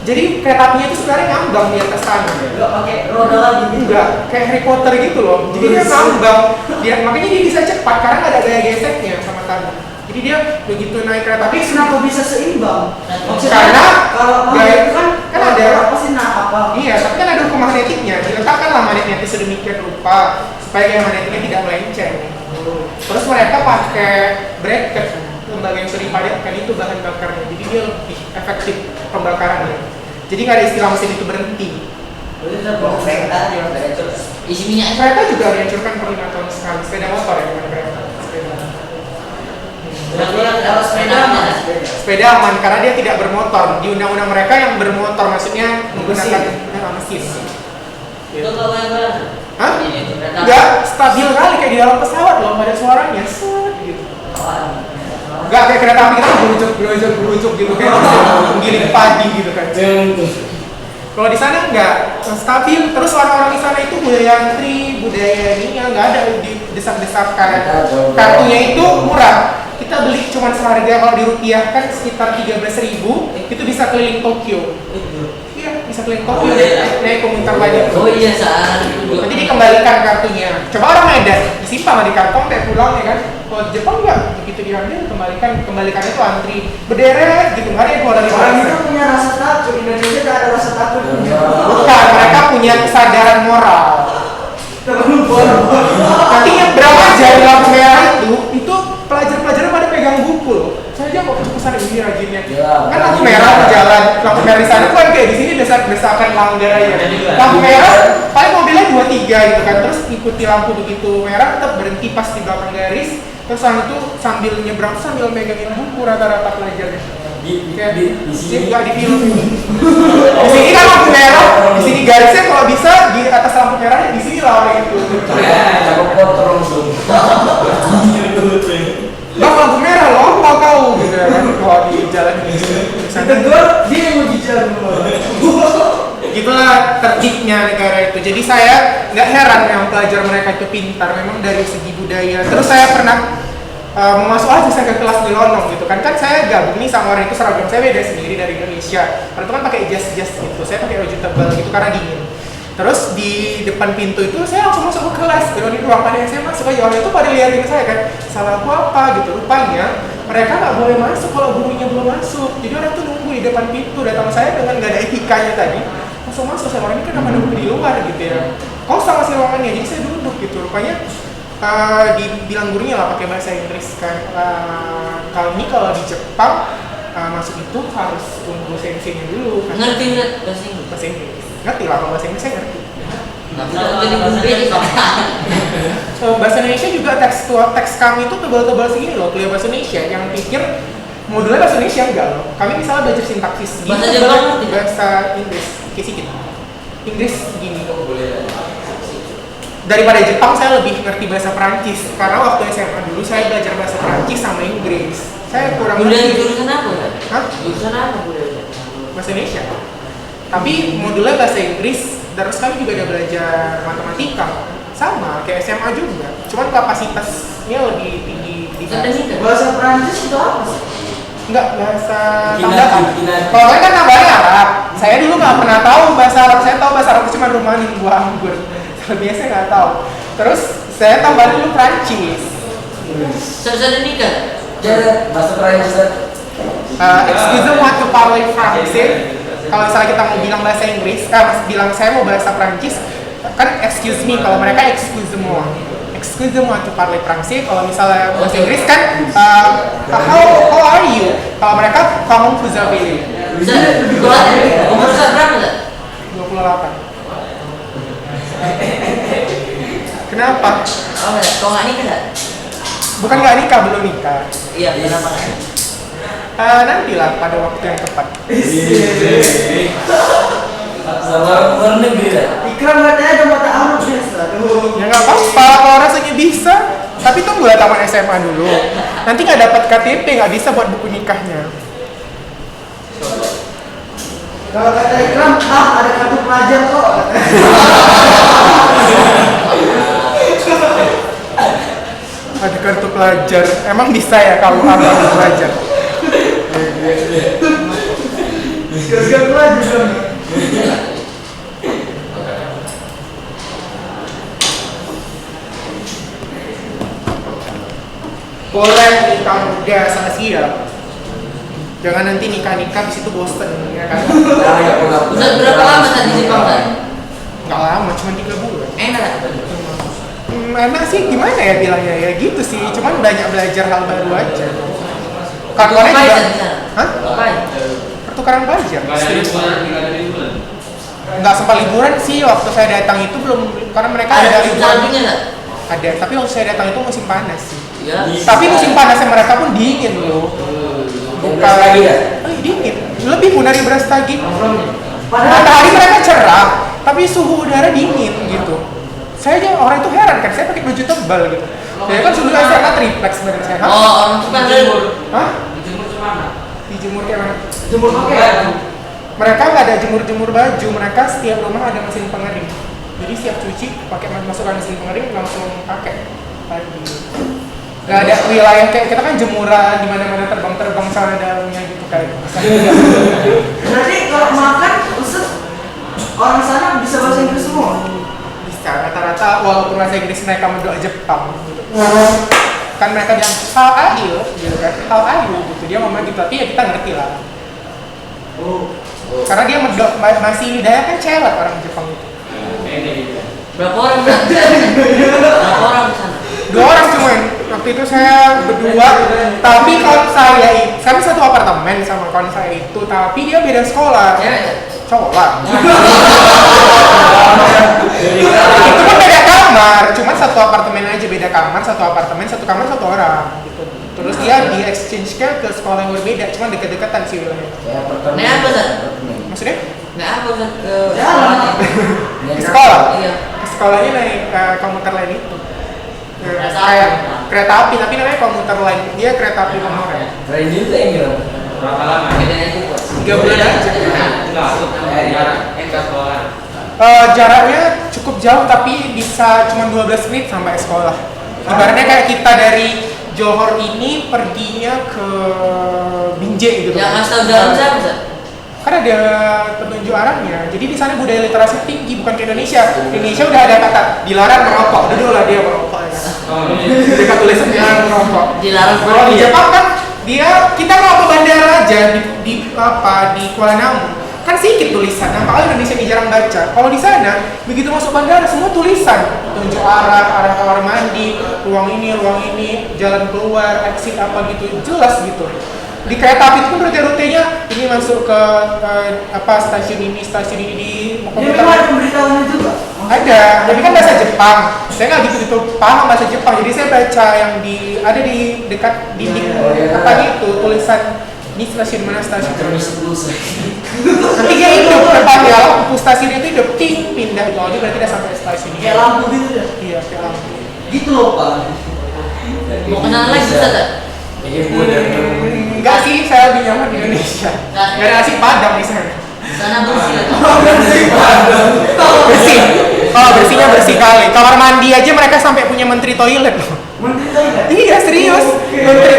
Speaker 1: Jadi kereta apinya itu sebenarnya ngambang di atas tanah.
Speaker 3: Nggak pakai roda lagi gitu.
Speaker 1: Enggak, kayak Harry Potter gitu loh. Jadi dia ngambang. Makanya dia bisa cepat karena nggak ada gaya geseknya sama tanah. Jadi dia begitu naik kereta
Speaker 3: Tapi
Speaker 1: api,
Speaker 3: kenapa bisa seimbang?
Speaker 1: Karena
Speaker 3: kalau
Speaker 1: gaya
Speaker 3: itu kan
Speaker 1: ada
Speaker 3: apa sih apa?
Speaker 1: iya, tapi kan ada hukum magnetiknya. Diletakkanlah magnetnya itu sedemikian rupa supaya gaya magnetiknya tidak melenceng. Terus mereka pakai bracket, lembaga yang sering dipadatkan itu bahan bakarnya. Jadi dia lebih efektif pembakarannya. Jadi nggak ada istilah mesin itu berhenti.
Speaker 5: Kereta
Speaker 1: Iya.
Speaker 2: Isi minyak
Speaker 1: Kereta juga dihancurkan per 5 tahun sekali. Sepeda motor ya, bukan kereta. Sepeda.
Speaker 2: Berarti kalau sepeda aman.
Speaker 1: Sepeda aman karena dia tidak bermotor. Di undang-undang mereka yang bermotor maksudnya menggunakan mesin.
Speaker 2: Itu kalau yang mana?
Speaker 1: Hah?
Speaker 2: Ini kereta.
Speaker 1: Nggak stabil kali kayak di dalam pesawat loh, ada suaranya. Set gitu. Nggak kayak kereta api kita berujuk gitu kayak menggiling padi gitu kan. Kalau di sana nggak stabil, terus orang-orang di sana itu budaya antri, budaya ini yang nggak ada desak-desakan. Kartunya itu murah. Kita beli cuma seharga kalau dirupiahkan sekitar 13.000, itu bisa keliling Tokyo. Iya, bisa keliling Tokyo. Naik komuter lain.
Speaker 2: Oh iya saat itu juga.
Speaker 1: Nanti dikembalikan kartunya. Coba orang Medan disimpan di kantong kayak pulang ya kan. Kalau Jepang nggak, begitu diambil kembalikan itu antri berderet gitu, nggak ada yang keluar dari
Speaker 3: Orang itu
Speaker 1: pasar.
Speaker 3: punya rasa takut. Indonesia tak ada rasa takut.
Speaker 1: Bukan, mereka punya kesadaran moral.
Speaker 3: Terlalu bodoh.
Speaker 1: Nanti yang belajar di lampu merah itu pelajar-pelajar pada pegang buku loh. Saya aja kok kesana ini rajinnya.
Speaker 4: Ya,
Speaker 1: Kan lampu merah di jalan, lampu merah di sana kan kayak di sini desak-desakan langgar aja. Lampu merah paling mobilnya 2-3 gitu kan, terus ikuti lampu begitu merah tetap berhenti pas di belakang garis. Terus orang itu sambil nyebrang sambil megangin buku rata-rata pelajarnya. Kayak
Speaker 4: di sini
Speaker 1: nggak di film. Di sini kan lampu merah, di sini garisnya kalau bisa di atas lampu merahnya di sini lah orang itu.
Speaker 4: cakep kotor langsung.
Speaker 1: Bang lampu merah loh, aku mau tahu gitu ya kan kalau di jalan ini.
Speaker 3: Tegur dia yang mau bicara.
Speaker 1: Gitulah tertibnya negara itu. Jadi saya nggak heran yang pelajar mereka itu pintar, memang dari segi budaya. Terus saya pernah mau masuk aja saya ke kelas Milonong gitu kan saya gabung nih sama orang itu seragam saya beda sendiri dari Indonesia. Karena itu kan pakai jas gitu, saya pakai baju tebal gitu karena dingin. Terus di depan pintu itu saya langsung masuk ke kelas. Kalau di ruangan yang saya masuk aja orang itu pada liatin saya kan, salah aku apa gitu. Rupanya mereka nggak boleh masuk kalau gurunya belum masuk. Jadi orang tuh nunggu di depan pintu, datang saya dengan nggak ada etikanya tadi. Langsung masuk, saya orang ini kenapa nunggu di luar gitu ya. kosong masih ruangannya, jadi saya duduk gitu. Rupanya dibilang gurunya lah pakai bahasa Inggris kan. Kalau di Jepang masuk itu harus tunggu senseinya dulu kan.
Speaker 2: Ngerti nggak bahasa Inggris?
Speaker 1: Bahasa Inggris. Ngerti lah, kalau bahasa Inggris saya ngerti.
Speaker 2: Tapi jadi guru BK.
Speaker 1: Bahasa Indonesia juga teks kami itu tebal-tebal segini loh, kuliah bahasa Indonesia. Yang pikir modulnya bahasa Indonesia enggak loh. Kami misalnya belajar sintaksis gini,
Speaker 2: Bahasa Jepang ngerti?
Speaker 1: bahasa Inggris sedikit. Inggris gini. Daripada Jepang saya lebih ngerti bahasa Perancis karena waktu SMA dulu saya belajar bahasa Perancis sama Inggris. Saya kurang
Speaker 2: Kuliah
Speaker 1: ngerti
Speaker 2: jurusan apa kan?
Speaker 1: Hah?
Speaker 2: Jurusan apa kuliahnya?
Speaker 1: bahasa Indonesia. Tapi modulnya bahasa Inggris, terus kami juga ada belajar matematika sama kayak SMA juga. Cuman kapasitasnya lebih tinggi di
Speaker 2: Matematika.
Speaker 3: Bahasa Prancis itu apa sih?
Speaker 1: Enggak, bahasa
Speaker 4: Kinasi,
Speaker 1: tambahan.
Speaker 4: kinasi.
Speaker 1: Kalau saya kan tambahannya Arab. Saya dulu nggak pernah tahu bahasa Arab. Saya tahu bahasa Arab itu cuma rumahin buah anggur. Selebihnya saya nggak tahu. Terus saya tambahin dulu Prancis.
Speaker 2: Saya nikah.
Speaker 4: Jadi bahasa Perancis.
Speaker 1: Excusez-moi to parler français. Kalau misalnya kita mau bilang bahasa Inggris, bilang saya mau bahasa Prancis, kan excuse me. Kalau mereka excusez-moi. Excusez-moi to parler français. Kalau misalnya bahasa Inggris kan how are you? Kalau mereka comment vous avez.
Speaker 2: Umur saya berapa tak?
Speaker 1: 28. Kenapa?
Speaker 2: Oh enggak, kau nggak nikah tak?
Speaker 1: Bukan nggak nikah, belum nikah.
Speaker 2: Iya, kenapa?
Speaker 1: Nantilah pada waktu yang tepat.
Speaker 4: Sama luar negeri lah.
Speaker 3: Ikram katanya ada mata Arab biasa. Aduh.
Speaker 1: Ya nggak apa-apa, kalau rasanya bisa. Tapi tunggulah taman SMA dulu. Nanti nggak dapat KTP, nggak bisa buat buku nikahnya.
Speaker 3: Kalau kata Ikram, ada kartu pelajar kok.
Speaker 1: Ada kartu pelajar. Emang bisa ya kalau kartu pelajar?
Speaker 3: Sekarang pelajar dong.
Speaker 1: Boleh nikah muda sama siap. Jangan nanti nikah-nikah di situ bosen ya kan?
Speaker 2: Ustaz berapa lama tadi di Jepang kan?
Speaker 1: Nggak lama, cuma 3 bulan.
Speaker 2: Enak tak?
Speaker 1: Enak sih, gimana ya bilangnya ya gitu sih. Cuman banyak belajar hal baru aja. Kantornya
Speaker 2: Ngapain
Speaker 1: juga.
Speaker 2: di sana?
Speaker 1: Hah?
Speaker 2: Ngapain?
Speaker 1: Pertukaran pelajar. Nggak sempat liburan sih waktu saya datang itu belum, karena mereka
Speaker 2: Ada
Speaker 1: ada liburan.
Speaker 2: liburannya tak?
Speaker 1: Ada, tapi waktu saya datang itu musim panas sih.
Speaker 2: Iya.
Speaker 1: Tapi musim panasnya mereka pun dingin loh.
Speaker 4: Beras lagi ya?
Speaker 1: Dingin. Lebih pun dari beras tagi.
Speaker 3: Padahal
Speaker 1: Matahari mereka cerah, tapi suhu udara dingin gitu. Saya aja orang itu heran kan, saya pakai baju tebal gitu. Saya kan sudah SMA triplek sebenarnya saya.
Speaker 2: Oh, orang itu kan
Speaker 1: Hah?
Speaker 4: Dijemur kemana?
Speaker 1: Dijemur kayak mana?
Speaker 3: jemur pakai.
Speaker 1: Mereka nggak ada jemur-jemur baju, mereka setiap rumah ada mesin pengering. Jadi siap cuci, pakai masukkan mesin pengering langsung pakai lagi. Nggak ada wilayah kayak kita kan jemuran di mana-mana terbang-terbang sana dalamnya gitu kayak.
Speaker 3: Berarti kalau makan, Ustaz, orang sana bisa bahasa Inggris semua.
Speaker 1: Bisa rata-rata walaupun bahasa Inggris mereka mendoa Jepang gitu. Kan mereka bilang how are you gitu kan, how are you gitu, dia ngomong gitu, tapi ya kita ngerti lah. Karena dia masih lidahnya kan cewek orang Jepang itu.
Speaker 2: berapa orang Ustaz? Berapa orang di sana?
Speaker 1: 2 orang cuman. Waktu itu saya berdua, tapi kawan saya, kami satu apartemen sama kawan saya itu, tapi dia beda sekolah.
Speaker 2: Cewek tak?
Speaker 1: Cowok lah. Itu pun beda kamar, cuman satu apartemen aja, beda kamar, satu apartemen, satu kamar satu orang gitu. Terus dia di exchange-nya ke sekolah yang berbeda, cuman deket-deketan sih wilayahnya.
Speaker 2: Naik apa Ustaz?
Speaker 1: Maksudnya?
Speaker 2: Naik apa Ustaz? Ke
Speaker 3: Jalan.
Speaker 2: sekolahnya?
Speaker 1: Ke sekolah?
Speaker 2: Iya.
Speaker 1: Ke sekolahnya naik komuter lain itu.
Speaker 2: Kereta
Speaker 1: Kayak
Speaker 2: api.
Speaker 1: kereta api, tapi namanya komuter lain. Dia kereta api monorail.
Speaker 4: Keren juga yang bilang.
Speaker 6: Berapa lama?
Speaker 2: Bedanya itu Pak.
Speaker 1: 3 bulan aja.
Speaker 6: Enggak sekolah.
Speaker 1: Jaraknya cukup jauh tapi bisa cuma 12 menit sampai sekolah. Ibaratnya kayak kita dari Johor ini perginya ke Binjai gitu.
Speaker 2: Yang asal jalan siapa Ustaz?
Speaker 1: Kan ada petunjuk arahnya. Jadi di sana budaya literasi tinggi, bukan ke Indonesia. Indonesia udah ada kata dilarang merokok. Dulu lah dia merokok ya. Dia tulisannya merokok.
Speaker 2: Dilarang
Speaker 1: Kalau di
Speaker 2: merokok.
Speaker 1: Jepang kan dia kita mau ke bandara aja di Kuala Namu. Kan sedikit tulisan. Nampaknya Indonesia ini jarang baca. Kalau di sana begitu masuk bandara semua tulisan, tunjuk arah kamar mandi, ruang ini, jalan keluar, exit apa gitu, jelas gitu. Di kereta api itu pun rute-rutenya ini masuk ke stasiun ini di
Speaker 3: Jadi memang ada pemberitahuannya juga.
Speaker 1: ada, tapi kan bahasa Jepang. Saya nggak gitu paham bahasa Jepang, jadi saya baca yang ada di dekat dinding itu tulisan ini stasiun mana stasiun. Nanti dia hidup depannya, lampu stasiun itu hidup ting pindah jadi berarti udah sampai stasiun ini.
Speaker 3: Kayak lampu gitu ya.
Speaker 1: Iya, kayak lampu.
Speaker 3: Gitu loh Pak.
Speaker 2: Mau kenalan lagi Ustaz tak?
Speaker 1: Enggak sih, saya lebih nyaman di Indonesia. Gak ada nasi padang di sana.
Speaker 2: Sana bersih lah.
Speaker 1: Bersih. Oh, bersihnya bersih kali. Kamar mandi aja mereka sampai punya menteri toilet.
Speaker 3: Menteri toilet.
Speaker 1: Iya serius,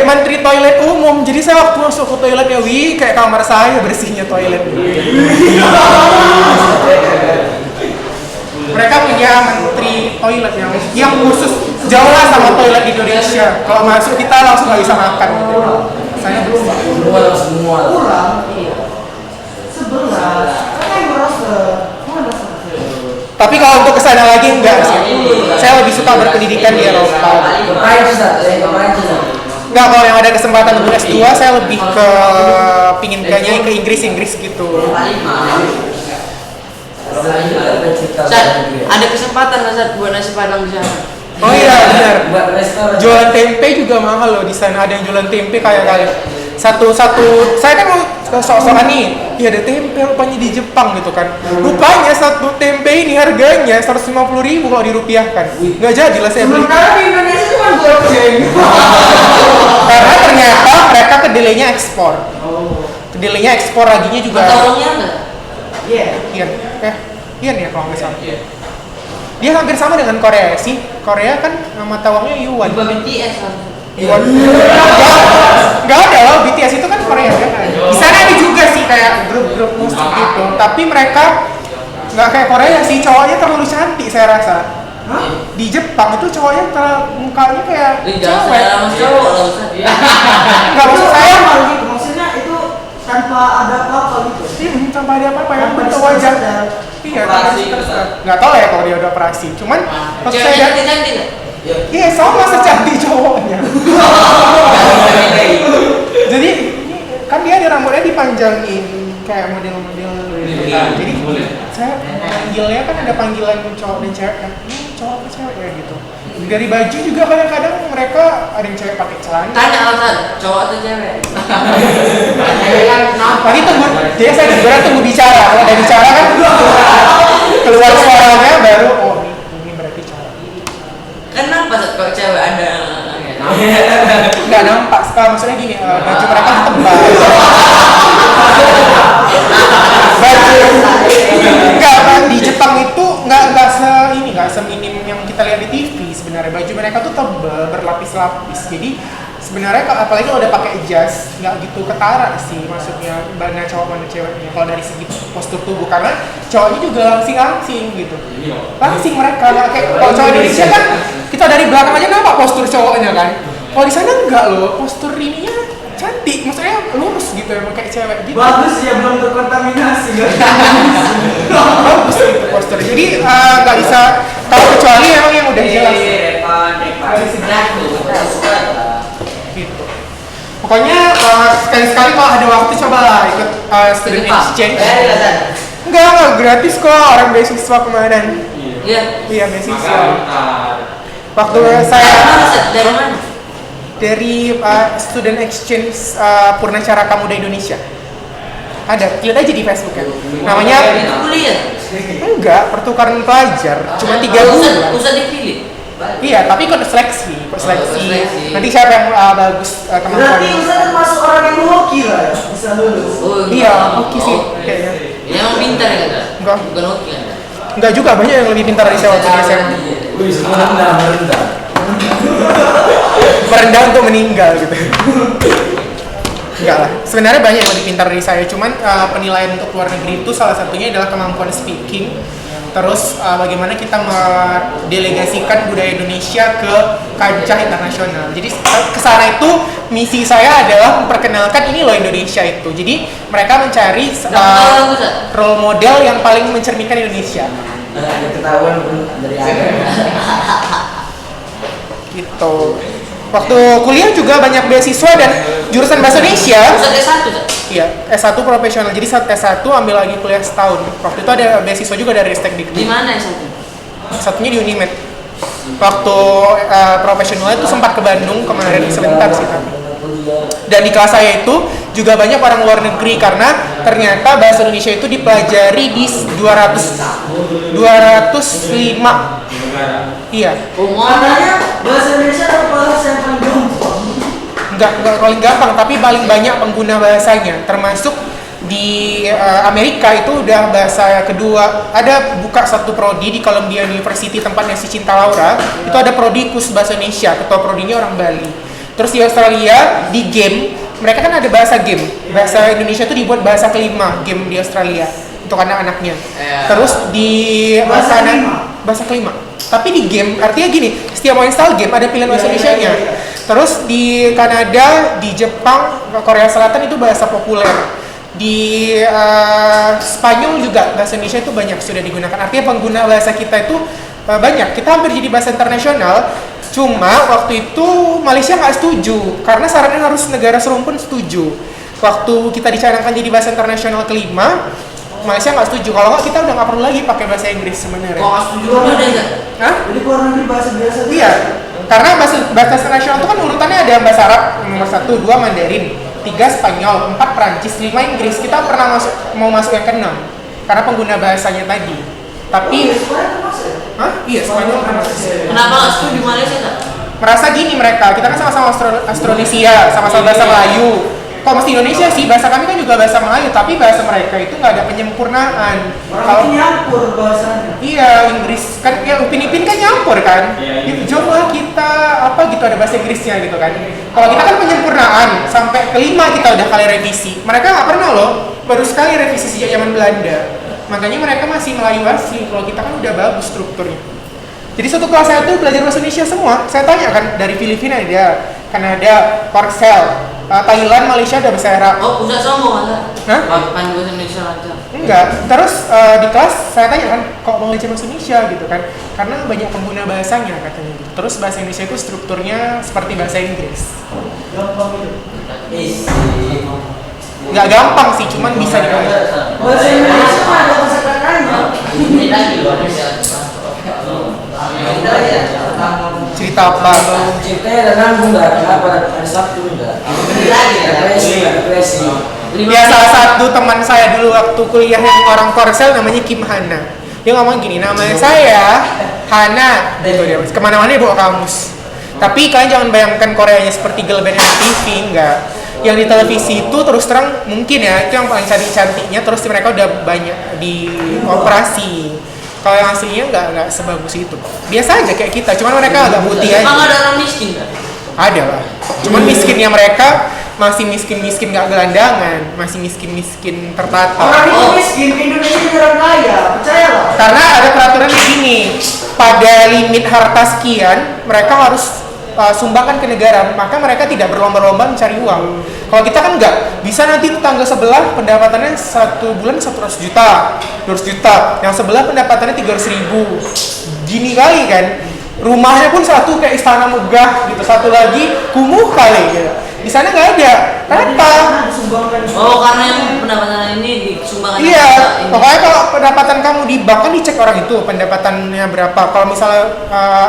Speaker 1: menteri toilet umum. Jadi saya waktu masuk ke toiletnya, wih kayak kamar saya bersihnya toilet. Mereka punya menteri toilet yang khusus, jauh lah sama toilet di Indonesia. Kalau masuk kita langsung nggak bisa makan. Gitu. Saya belum.
Speaker 4: Semua.
Speaker 3: Kurang. Iya. 11. Kan yang merasa. Mana
Speaker 1: Tapi kalau untuk kesana lagi enggak sih. Saya lebih suka berpendidikan di Eropa. Enggak, kalau yang ada kesempatan untuk S2 saya lebih ke pingin kayaknya ke Inggris gitu.
Speaker 2: Ustaz, ada kesempatan Ustaz buat nasi padang di sana.
Speaker 1: Oh iya benar.
Speaker 4: Buat restoran.
Speaker 1: Jualan tempe juga mahal loh di sana. Ada yang jualan tempe kayak satu saya kan mau sok-sokan nih, ya ada tempe rupanya di Jepang gitu kan. Rupanya satu tempe ini harganya 150.000 kalau dirupiahkan. Nggak jadi lah saya beli.
Speaker 3: Sementara di Indonesia cuma goceng.
Speaker 1: Karena ternyata mereka kedelainya ekspor. Kedelainya ekspor laginya juga.
Speaker 2: Mata uangnya enggak?
Speaker 3: Iya.
Speaker 1: Iya nih kalau nggak salah. Dia hampir sama dengan Korea sih. Korea kan mata uangnya yuan.
Speaker 2: Juga BTS kan.
Speaker 1: Yuan. Gak ada loh, BTS itu kan Korea kan. Di sana ada juga sih kayak grup-grup musik gitu. Tapi mereka nggak kayak Korea sih, cowoknya terlalu cantik saya rasa. Di Jepang itu cowoknya mukanya kayak
Speaker 2: Jangan saya lama cowok lah Ustaz.
Speaker 1: Nggak maksud saya
Speaker 3: gitu. Maksudnya itu tanpa ada apa-apa gitu.
Speaker 1: tanpa ada apa-apa yang bentuk wajah. Iya, nggak tahu ya kalau dia udah operasi. Cuman maksud
Speaker 2: Ceweknya
Speaker 1: saya
Speaker 2: cantik nggak?
Speaker 1: iya sama secantik cowoknya. Jadi kan dia di rambutnya dipanjangin kayak model-model gitu kan. Jadi saya panggilnya kan ada panggilan cowok dan cewek kan. Ini cowok apa cewek ya gitu. Dari baju juga kadang-kadang mereka ada yang cewek pakai celana.
Speaker 2: Tanya Ustaz, cowok atau cewek?
Speaker 1: Tadi tunggu, jadi saya sebenarnya tunggu bicara. Kalau udah bicara kan keluar suaranya baru oh ini berarti cowok.
Speaker 2: Kenapa Ustaz kok cewek ada?
Speaker 1: Nggak nampak sekali, maksudnya gini, baju mereka tebal. Baju nggak di Jepang itu nggak seminim yang kita lihat di TV sebenarnya. Baju mereka tuh tebal berlapis-lapis, jadi sebenarnya apalagi kalau udah pakai jas nggak gitu ketara sih, maksudnya mana cowok mana ceweknya kalau dari segi postur tubuh, karena cowoknya juga langsing gitu, langsing mereka nggak kayak kalau cowok Indonesia kan kita dari belakang aja nampak postur cowoknya kan. Kalau di sana enggak loh, postur ininya cantik, maksudnya lurus gitu emang kayak cewek gitu.
Speaker 3: Bagus ya, belum terkontaminasi kan.
Speaker 1: Bagus gitu postur. Jadi nggak bisa kalau kecuali emang yang udah jelas. Gitu. Pokoknya sekali-sekali kalau ada waktu cobalah ikut student exchange. Enggak gratis kok, orang beasiswa kemarin.
Speaker 2: Iya.
Speaker 1: Iya beasiswa. Waktu saya
Speaker 2: Dari mana?
Speaker 1: dari student exchange Purnacaraka Muda Indonesia. Ada, lihat aja di Facebook ya. Namanya
Speaker 2: Itu kuliah.
Speaker 1: enggak, pertukaran pelajar, cuma 3 bulan.
Speaker 2: Usah dipilih.
Speaker 1: Iya, tapi ikut seleksi.
Speaker 2: seleksi.
Speaker 1: Nanti siapa yang bagus
Speaker 3: Berarti
Speaker 1: kemampuannya.
Speaker 3: Ustaz termasuk orang yang hoki lah ya, bisa lulus.
Speaker 2: Oh,
Speaker 1: Iya, oke sih kayaknya.
Speaker 2: Ini emang pintar ya kan?
Speaker 1: Enggak.
Speaker 2: Bukan hoki kan?
Speaker 1: Enggak juga, banyak yang lebih pintar dari saya waktu di SMA.
Speaker 4: Wih, semua merendah.
Speaker 1: Merendah untuk meninggal gitu. Enggak lah, sebenarnya banyak yang lebih pintar dari saya, cuman penilaian untuk luar negeri itu salah satunya adalah kemampuan speaking, terus bagaimana kita mendelegasikan budaya Indonesia ke kancah internasional. Jadi kesana itu misi saya adalah memperkenalkan ini loh Indonesia itu. Jadi mereka mencari role model yang paling mencerminkan Indonesia.
Speaker 4: Ada ketahuan dari agama.
Speaker 1: Gitu. Waktu kuliah juga banyak beasiswa dan jurusan bahasa Indonesia.
Speaker 2: Ustaz S1 Ustaz?
Speaker 1: Iya, S1 profesional. Jadi saat S1 ambil lagi kuliah setahun. Waktu itu ada beasiswa juga dari Ristek
Speaker 2: Di
Speaker 1: Dikti.
Speaker 2: mana S1?
Speaker 1: Satunya di Unimed. Waktu profesional itu sempat ke Bandung kemarin sebentar sih tapi. Dan di kelas saya itu juga banyak orang luar negeri karena ternyata bahasa Indonesia itu dipelajari di 205. Iya.
Speaker 3: Katanya bahasa Indonesia adalah bahasa yang paling gampang.
Speaker 1: Enggak paling gampang tapi paling banyak pengguna bahasanya, termasuk di Amerika itu udah bahasa kedua. Ada buka satu prodi di Columbia University tempatnya si Cinta Laura, itu ada prodi khusus bahasa Indonesia, ketua prodinya orang Bali. Terus di Australia di game mereka kan ada bahasa game, bahasa Indonesia itu dibuat bahasa kelima game di Australia untuk anak-anaknya. Terus di bahasa kelima. Tapi di game artinya gini, setiap mau install game ada pilihan bahasa Indonesia-nya. Terus di Kanada, di Jepang, Korea Selatan itu bahasa populer. Di Spanyol juga bahasa Indonesia itu banyak sudah digunakan. Artinya pengguna bahasa kita itu banyak. Kita hampir jadi bahasa internasional. Cuma waktu itu Malaysia nggak setuju karena syaratnya harus negara serumpun setuju. Waktu kita dicanangkan jadi bahasa internasional kelima, Malaysia nggak setuju. Kalau nggak kita udah nggak perlu lagi pakai bahasa Inggris sebenarnya.
Speaker 2: Kok nggak setuju udah enggak?
Speaker 1: Hah?
Speaker 3: Jadi keluar negeri bahasa biasa.
Speaker 1: Iya. Karena bahasa internasional itu kan urutannya ada bahasa Arab nomor 1, 2 Mandarin, 3 Spanyol, 4 Prancis, 5 Inggris. Kita pernah mau masuk yang ke-6 karena pengguna bahasanya tadi. Tapi hah? Iya, Spanyol termasuk.
Speaker 2: Kenapa nggak setuju Malaysia Ustaz?
Speaker 1: Merasa gini mereka, kita kan sama-sama Austronesia, sama-sama bahasa Melayu. Kok mesti Indonesia sih? Bahasa kami kan juga bahasa Melayu, tapi bahasa mereka itu nggak ada penyempurnaan.
Speaker 3: Kalau nyampur bahasanya.
Speaker 1: Iya, Inggris kan ya Upin-Ipin kan nyampur kan. Gitu, coba kita apa gitu ada bahasa Inggrisnya gitu kan. Kalau kita kan penyempurnaan sampai kelima kita udah kali revisi. Mereka nggak pernah loh, baru sekali revisi sejak zaman Belanda. Makanya mereka masih Melayu asli. Kalau kita kan udah bagus strukturnya. Jadi satu kelas saya tuh belajar bahasa Indonesia semua. Saya tanya kan dari Filipina ada, Kanada, Korsel, Thailand, Malaysia ada bahasa Arab.
Speaker 2: Oh, Ustaz sombong Ustaz?
Speaker 1: Hah?
Speaker 2: Pandu bahasa Indonesia lancar.
Speaker 1: Enggak. Terus di kelas saya tanya kan, kok mau belajar bahasa Indonesia gitu kan? Karena banyak pengguna bahasanya katanya gitu. Terus bahasa Indonesia itu strukturnya seperti bahasa Inggris.
Speaker 3: Gampang itu.
Speaker 1: Nggak gampang sih, cuman bisa dibaca.
Speaker 3: Bahasa Indonesia mah ada bahasa katanya.
Speaker 2: Ini lagi luar biasa.
Speaker 1: Cerita apa?
Speaker 4: Ceritanya ada nanggung nggak? Kenapa ada Sabtu nggak? Depresi.
Speaker 1: Ya salah satu teman saya dulu waktu kuliah yang orang Korsel namanya Kim Hana. Dia ngomong gini, namanya saya Hana, gitu dia. Kemana-mana dia bawa kamus. Tapi kalian jangan bayangkan Koreanya seperti girl band MTV, enggak. Yang di televisi itu terus terang mungkin ya itu yang paling cantik-cantiknya, terus mereka udah banyak di operasi. Kalau yang aslinya nggak sebagus itu. Biasa aja kayak kita, cuman mereka agak putih aja.
Speaker 2: Emang ada orang miskin kan?
Speaker 1: Ada lah. Cuman miskinnya mereka masih miskin-miskin nggak gelandangan, masih miskin-miskin tertata.
Speaker 3: Orang itu miskin, Indonesia ini orang kaya, percayalah.
Speaker 1: Karena ada peraturan begini, pada limit harta sekian mereka harus sumbangkan ke negara, maka mereka tidak berlomba-lomba mencari uang. Kalau kita kan enggak, bisa nanti tetangga sebelah pendapatannya 1 bulan 100 juta, 200 juta, yang sebelah pendapatannya 300.000. Gini kali kan, rumahnya pun satu kayak istana megah gitu, satu lagi kumuh kali gitu. Di sana nggak ada, rata.
Speaker 2: Oh, karena yang pendapatan ini disumbangkan.
Speaker 1: Iya, pokoknya kalau pendapatan kamu di bank kan dicek orang itu pendapatannya berapa. Kalau misalnya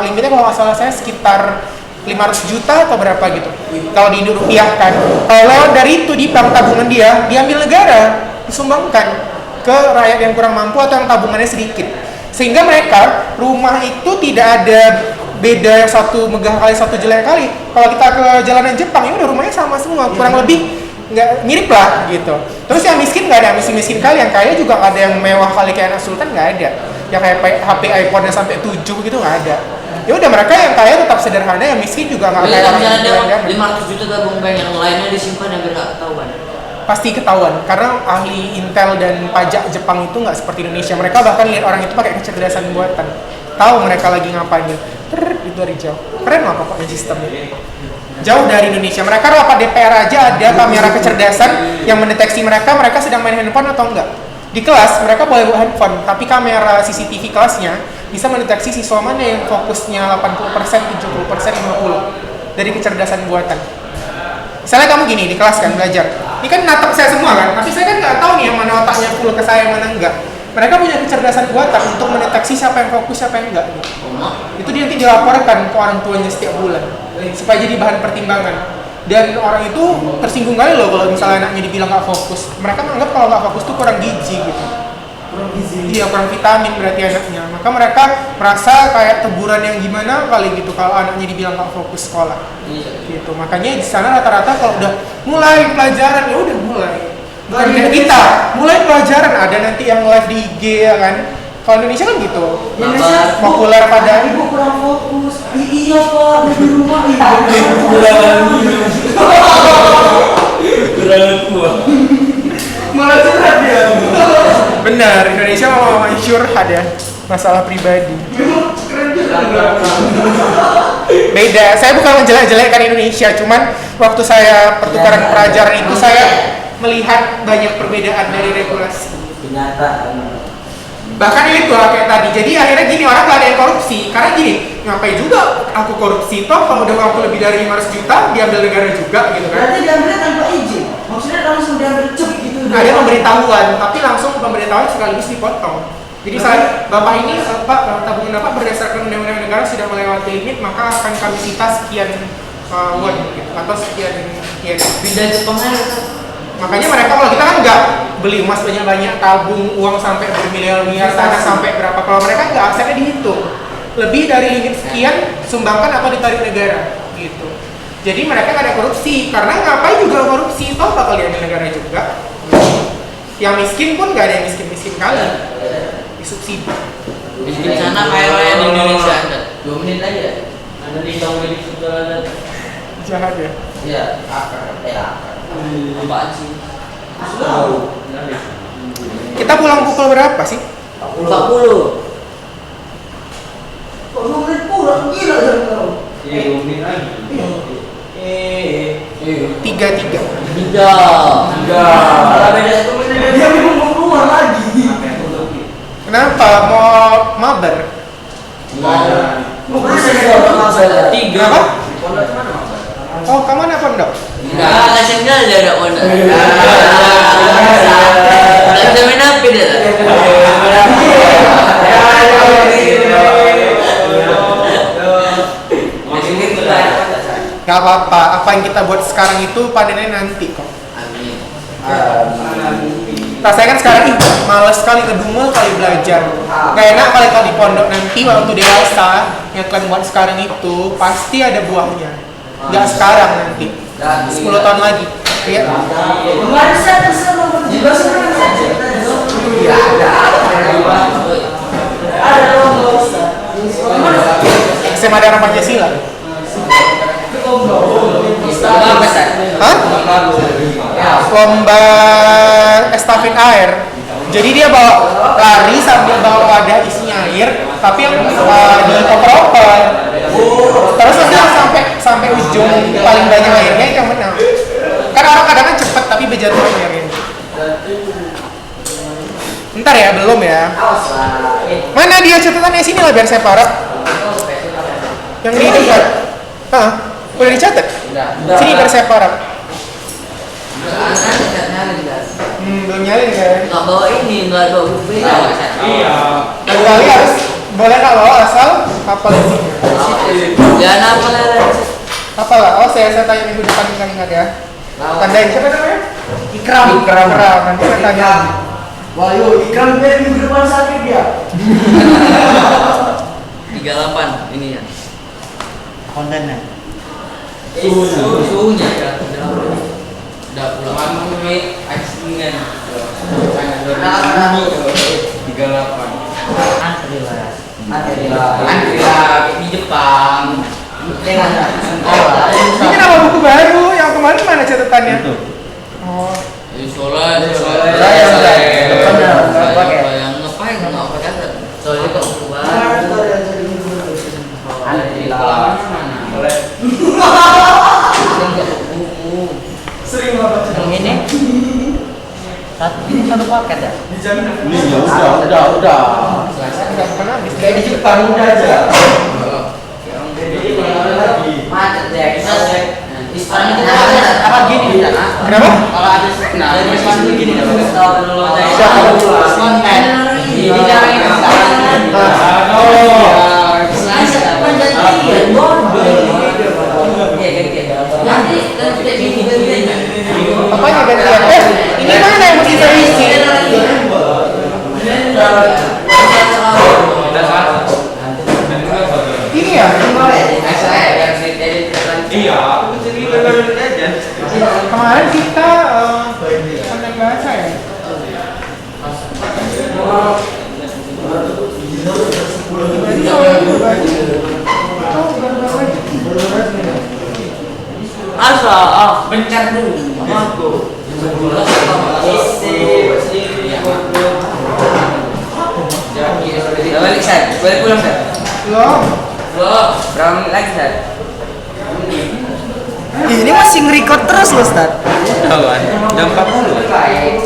Speaker 1: limitnya kalau nggak salah saya sekitar 500 juta atau berapa gitu. Kalau dirupiahkan, kalau lewat dari itu di bank tabungan dia diambil negara, disumbangkan ke rakyat yang kurang mampu atau yang tabungannya sedikit. Sehingga mereka rumah itu tidak ada beda satu megah kali satu jelek kali. Kalau kita ke jalanan Jepang ya udah rumahnya sama semua, kurang lebih nggak mirip lah gitu. Terus yang miskin nggak ada, miskin kali, yang kaya juga nggak ada, yang mewah kali kayak anak sultan nggak ada, yang kayak HP iPhone-nya sampai 7 gitu nggak ada. Ya udah mereka yang kaya tetap sederhana, yang miskin juga nggak kayak orang yang
Speaker 2: ada
Speaker 1: gelandangan.
Speaker 2: 500 juta tabung bank yang lainnya disimpan yang nggak ketahuan.
Speaker 1: Pasti ketahuan karena ahli Intel dan pajak Jepang itu nggak seperti Indonesia. Mereka bahkan lihat orang itu pakai kecerdasan buatan, tahu mereka lagi ngapain. Itu dari jauh. Keren lah pokoknya sistemnya. jauh dari Indonesia. Mereka rapat DPR aja ada kamera kecerdasan yang mendeteksi mereka sedang main handphone atau enggak. Di kelas mereka boleh bawa handphone, tapi kamera CCTV kelasnya bisa mendeteksi siswa mana yang fokusnya 80%, 70%, 50% dari kecerdasan buatan. Misalnya kamu gini di kelas kan belajar, ini kan natap saya semua kan, tapi saya kan nggak tahu nih yang mana otaknya full ke saya mana enggak. Mereka punya kecerdasan buatan untuk mendeteksi siapa yang fokus siapa yang enggak. Itu dia nanti dilaporkan ke orang tuanya setiap bulan supaya jadi bahan pertimbangan. Dan orang itu tersinggung kali loh kalau misalnya anaknya dibilang nggak fokus. Mereka menganggap kalau nggak fokus tuh kurang gizi gitu. Iya, kurang vitamin berarti anaknya. Maka mereka merasa kayak teguran yang gimana kali gitu kalau anaknya dibilang nggak fokus sekolah. Gitu. Makanya di sana rata-rata kalau udah mulai pelajaran ya udah mulai. Bukan kayak kita, mulai pelajaran ada nanti yang live di IG ya kan. Kalau Indonesia kan gitu.
Speaker 3: Indonesia
Speaker 1: Populer pada
Speaker 3: ibu kurang fokus. Iya pak, di rumah ibu.
Speaker 4: Gerangan kuah.
Speaker 3: Malah curhat dia.
Speaker 1: benar Indonesia mau masyhur ada masalah pribadi. Beda, saya bukan menjelek-jelekkan Indonesia, cuman waktu saya pertukaran pelajaran itu saya melihat banyak perbedaan dari regulasi.
Speaker 4: Kenyataan.
Speaker 1: Bahkan itu kayak tadi, jadi akhirnya gini, orang gak ada yang korupsi karena gini, ngapain juga aku korupsi, toh kalau udah aku lebih dari 500 juta diambil negara juga gitu kan.
Speaker 3: Berarti diambilnya tanpa izin. Maksudnya langsung diambil cep gitu.
Speaker 1: Ada pemberitahuan, tapi langsung pemberitahuan sekaligus dipotong. Jadi saya, Bapak ini, Pak, tabungan Bapak berdasarkan undang-undang negara sudah melewati limit, maka akan kami sita sekian won gitu, atau sekian.
Speaker 2: Pindah Jepang aja.
Speaker 1: Makanya mereka kalau kita kan nggak beli emas banyak-banyak, tabung uang sampai bermiliar-miliar, tanah sampai berapa. Kalau mereka nggak, asetnya dihitung. Lebih dari limit sekian, sumbangkan atau ditarik negara gitu. Jadi mereka nggak ada korupsi, karena ngapain juga korupsi, toh bakal diambil negara juga. Yang miskin pun nggak ada yang miskin-miskin kali, disubsidi.
Speaker 2: Miskin sana kaya raya di Indonesia ada.
Speaker 4: 2 menit lagi ya.
Speaker 2: Ada di tahun milik saudara.
Speaker 1: Jahat ya.
Speaker 4: Iya, akar.
Speaker 2: Apaan sih?
Speaker 1: Kita pulang pukul berapa sih?
Speaker 2: 40.
Speaker 3: Kok 2 menit pulang? Gila ya kau.
Speaker 4: 2 menit lagi.
Speaker 1: 3.
Speaker 3: Malah beda 1 menit dia mau keluar lagi.
Speaker 1: Kenapa? Mau mabar?
Speaker 3: Mau
Speaker 2: Tiga.
Speaker 1: Apa?
Speaker 3: Pondok mana?
Speaker 1: Oh, kamu anak pondok?
Speaker 2: Enggak, kasih enggak aja ada onda. Lagi main apa dia?
Speaker 1: Gak apa-apa, apa yang kita buat sekarang itu panennya nanti kok.
Speaker 2: Amin.
Speaker 1: Rasanya kan sekarang ih, males sekali ngedumel kali belajar. Gak enak kali kalau di pondok nanti waktu dewasa yang kalian buat sekarang itu pasti ada buahnya. Gak sekarang nanti, 10 tahun lagi. Iya.
Speaker 3: Kemarin saya terserah juga sekarang saja. Ada dong Ustaz.
Speaker 1: SMA Darah Pancasila.
Speaker 2: Apa sih?
Speaker 1: Hah? Lomba estafet air. Jadi dia bawa lari sambil bawa wadah isinya air, tapi yang dioper-oper. Terus nanti sampai ujung paling banyak airnya yang menang. Kan orang kadang kan cepet tapi berjatuhan airnya. Ntar ya, belum ya. Mana dia catatannya sini lah biar saya parah. Yang di depan. Hah? Udah dicatat? Sini biar saya parah. Belum nyalin kan?
Speaker 2: Nggak bawa ini, nggak bawa buku.
Speaker 4: Iya.
Speaker 1: Kali harus boleh nggak bawa asal hafal isinya.
Speaker 2: Jangan apa lah.
Speaker 1: Apa lah? Oh saya tanya minggu depan ingat ya. Tandain siapa namanya? Ikram. Nanti saya tanya.
Speaker 3: Wah yuk, Ikram dia minggu depan sakit dia.
Speaker 2: 38 ini ya.
Speaker 1: Kontennya.
Speaker 2: Suhunya ya. Udah pulang. Mami aisingan. 38. Antri lah di Jepang.
Speaker 1: Ini nama buku baru, yang kemarin mana catatannya? Oh,
Speaker 2: Sholat. Yang ngapain nggak pakai catat? Soalnya kok buku baru. Antri lah.
Speaker 3: Sering lah baca.
Speaker 2: Yang ini satu paket ya?
Speaker 4: Ini ya udah.
Speaker 1: Nggak pernah habis.
Speaker 4: Kayak di Jepang udah aja.
Speaker 2: Macet deh, sekarang kita apa gini di sana?
Speaker 1: Kenapa?
Speaker 2: Kalau ada nah, diskon gini dulu
Speaker 1: Siapa?
Speaker 2: diskon ini cara ini
Speaker 1: Apanya gantian? Ini mana yang mesti saya isi? Ini ya? Kemarin kita konten bahasa ya?
Speaker 2: Bencar dulu sama aku. Balik Sat, boleh pulang Sat?
Speaker 1: Belum.
Speaker 2: Berapa menit lagi Sat?
Speaker 3: Ini masih nge-record terus loh, Ustaz.
Speaker 5: Udah 40.